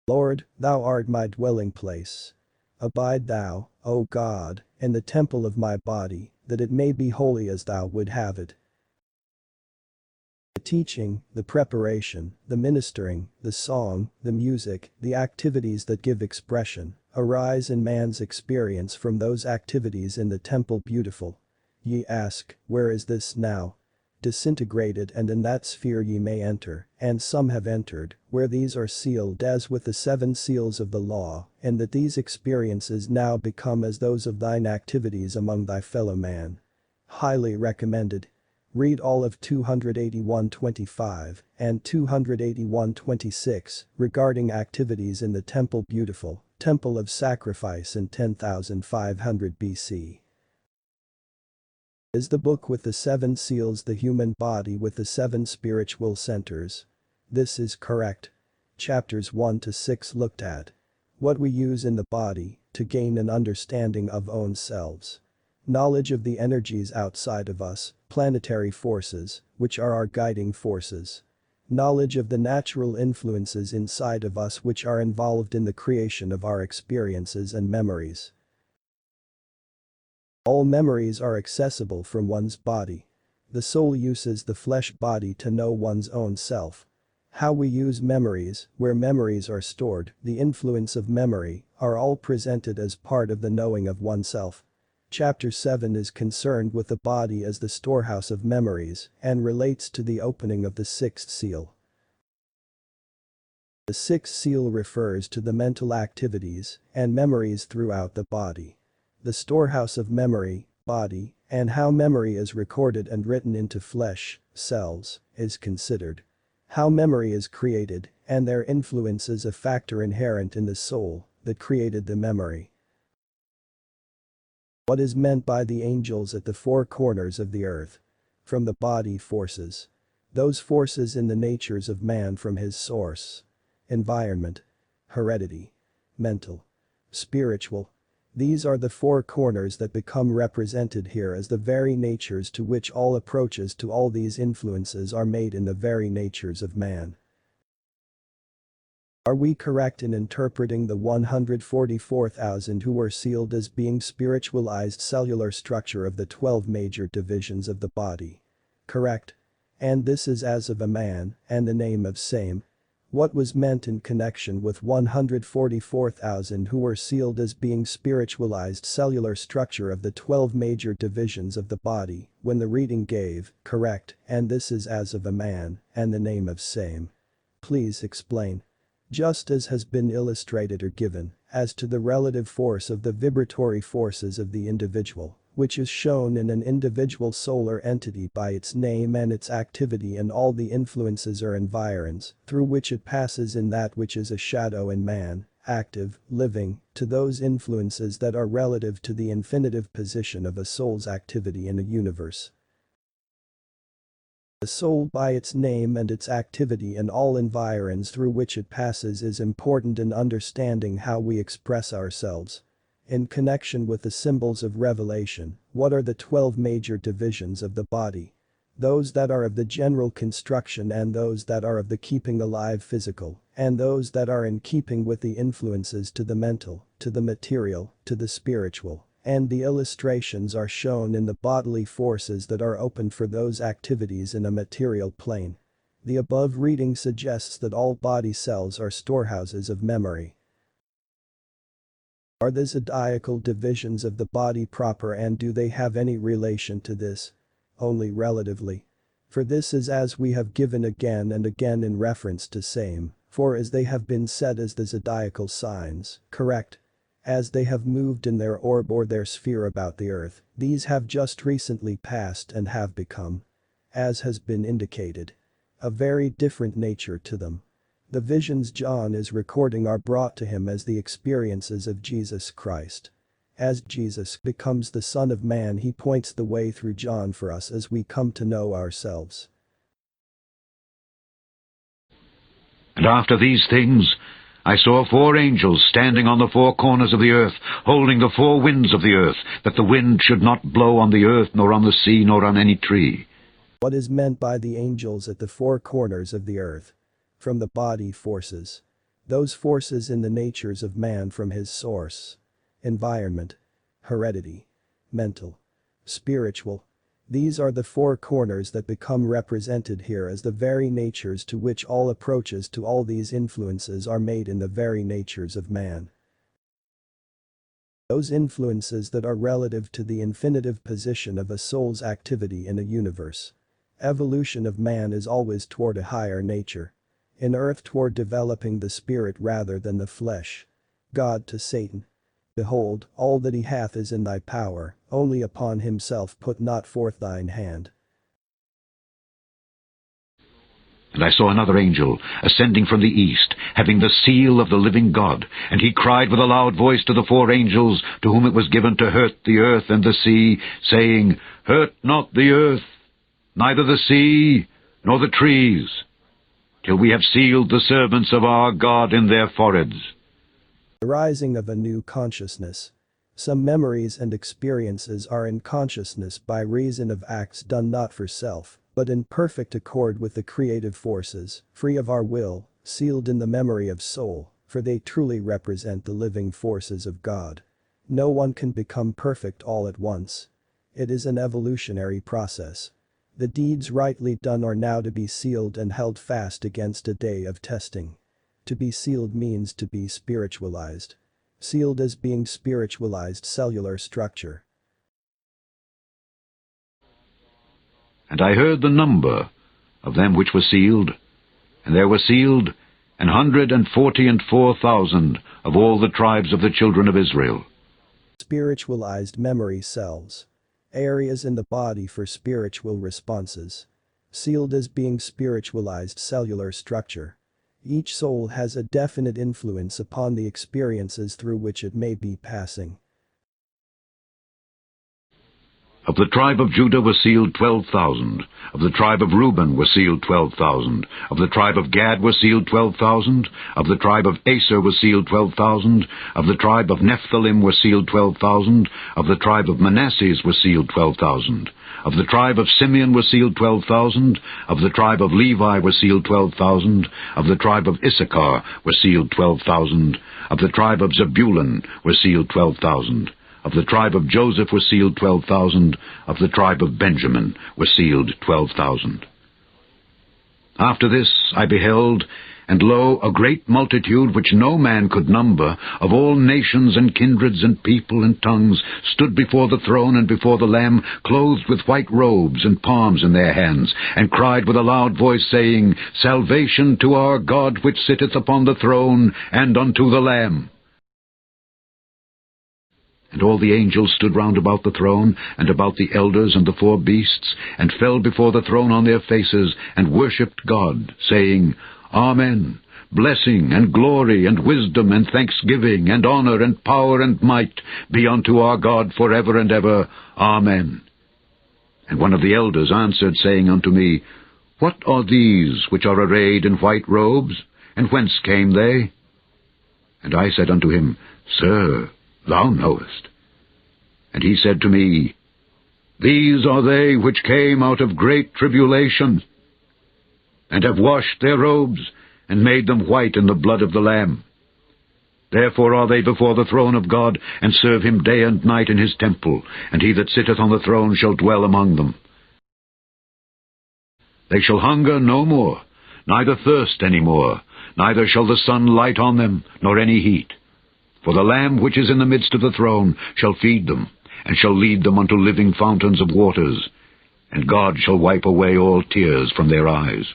Lord, thou art my dwelling place. Abide thou, O God, in the temple of my body, that it may be holy as thou would have it. The teaching, the preparation, the ministering, the song, the music, the activities that give expression, arise in man's experience from those activities in the temple beautiful. Ye ask, where is this now? Disintegrated, and in that sphere ye may enter, and some have entered, where these are sealed as with the 7 seals of the law, and that these experiences now become as those of thine activities among thy fellow man. Highly recommended. Read all of 281:25 and 281:26 regarding activities in the temple beautiful, temple of sacrifice in 10,500 BC. Is the book with the 7 seals the human body with the 7 spiritual centers? This is correct. Chapters 1 to 6 looked at what we use in the body to gain an understanding of own selves. Knowledge of the energies outside of us, planetary forces, which are our guiding forces. Knowledge of the natural influences inside of us which are involved in the creation of our experiences and memories. All memories are accessible from one's body. The soul uses the flesh body to know one's own self. How we use memories, where memories are stored, the influence of memory, are all presented as part of the knowing of oneself. Chapter 7 is concerned with the body as the storehouse of memories and relates to the opening of the 6th seal. The 6th seal refers to the mental activities and memories throughout the body. The storehouse of memory, body, and how memory is recorded and written into flesh, cells, is considered. How memory is created, and their influence is a factor inherent in the soul that created the memory. What is meant by the angels at the 4 corners of the earth? From the body forces. Those forces in the natures of man from his source. Environment. Heredity. Mental. Spiritual. These are the 4 corners that become represented here as the very natures to which all approaches to all these influences are made in the very natures of man. Are we correct in interpreting the 144,000 who were sealed as being spiritualized cellular structure of the 12 major divisions of the body? Correct. And this is as of a man, and the name of same. What was meant in connection with 144,000 who were sealed as being spiritualized cellular structure of the 12 major divisions of the body, when the reading gave, correct, and this is as of a man, and the name of same? Please explain. Just as has been illustrated or given, as to the relative force of the vibratory forces of the individual, which is shown in an individual solar entity by its name and its activity and all the influences or environs through which it passes in that which is a shadow in man, active, living, to those influences that are relative to the infinitive position of a soul's activity in a universe. The soul by its name and its activity and all environs through which it passes is important in understanding how we express ourselves. In connection with the symbols of revelation, what are the 12 major divisions of the body? Those that are of the general construction and those that are of the keeping alive physical, and those that are in keeping with the influences to the mental, to the material, to the spiritual. And the illustrations are shown in the bodily forces that are open for those activities in a material plane. The above reading suggests that all body cells are storehouses of memory. Are the zodiacal divisions of the body proper, and do they have any relation to this? Only relatively. For this is as we have given again and again in reference to same, for as they have been set as the zodiacal signs, correct? As they have moved in their orb or their sphere about the earth, these have just recently passed and have become, as has been indicated, a very different nature to them. The visions John is recording are brought to him as the experiences of Jesus Christ. As Jesus becomes the Son of Man, he points the way through John for us as we come to know ourselves. And after these things I saw 4 angels standing on the 4 corners of the earth, holding the 4 winds of the earth, that the wind should not blow on the earth, nor on the sea, nor on any tree. What is meant by the angels at the 4 corners of the earth? From the body forces. Those forces in the natures of man from his source. Environment. Heredity. Mental. Spiritual. These are the four corners that become represented here as the very natures to which all approaches to all these influences are made in the very natures of man. Those influences that are relative to the infinitive position of a soul's activity in a universe. Evolution of man is always toward a higher nature. In earth toward developing the spirit rather than the flesh. God to Satan. Behold, all that he hath is in thy power, only upon himself put not forth thine hand. And I saw another angel, ascending from the east, having the seal of the living God. And he cried with a loud voice to the four angels, to whom it was given to hurt the earth and the sea, saying, Hurt not the earth, neither the sea, nor the trees, till we have sealed the servants of our God in their foreheads. The rising of a new consciousness. Some memories and experiences are in consciousness by reason of acts done not for self, but in perfect accord with the creative forces, free of our will, sealed in the memory of soul, for they truly represent the living forces of God. No one can become perfect all at once. It is an evolutionary process. The deeds rightly done are now to be sealed and held fast against a day of testing. To be sealed means to be spiritualized. Sealed as being spiritualized cellular structure. And I heard the number of them which were sealed, and there were sealed 144,000 of all the tribes of the children of Israel. Spiritualized memory cells. Areas in the body for spiritual responses. Sealed as being spiritualized cellular structure. Each soul has a definite influence upon the experiences through which it may be passing. Of the tribe of Judah were sealed 12,000. Of the tribe of Reuben were sealed 12,000. Of the tribe of Gad were sealed 12,000. Of the tribe of Aser were sealed 12,000. Of the tribe of Nephthalim were sealed 12,000. Of the tribe of Manasseh were sealed 12,000. Of the tribe of Simeon were sealed 12,000. Of the tribe of Levi were sealed 12,000. Of the tribe of Issachar were sealed 12,000. Of the tribe of Zebulun were sealed 12,000. Of the tribe of Joseph were sealed 12,000. Of the tribe of Benjamin were sealed 12,000. After this I beheld, and lo, a great multitude which no man could number, of all nations and kindreds and people and tongues, stood before the throne and before the Lamb, clothed with white robes and palms in their hands, and cried with a loud voice, saying, Salvation to our God which sitteth upon the throne, and unto the Lamb. And all the angels stood round about the throne, and about the elders and the four beasts, and fell before the throne on their faces, and worshipped God, saying, Amen. Blessing and glory and wisdom and thanksgiving and honor and power and might be unto our God forever and ever. Amen. And one of the elders answered, saying unto me, What are these which are arrayed in white robes, and whence came they? And I said unto him, Sir, thou knowest. And he said to me, These are they which came out of great tribulation, and have washed their robes, and made them white in the blood of the Lamb. Therefore are they before the throne of God, and serve him day and night in his temple, and he that sitteth on the throne shall dwell among them. They shall hunger no more, neither thirst any more, neither shall the sun light on them, nor any heat. For the Lamb which is in the midst of the throne shall feed them, and shall lead them unto living fountains of waters, and God shall wipe away all tears from their eyes.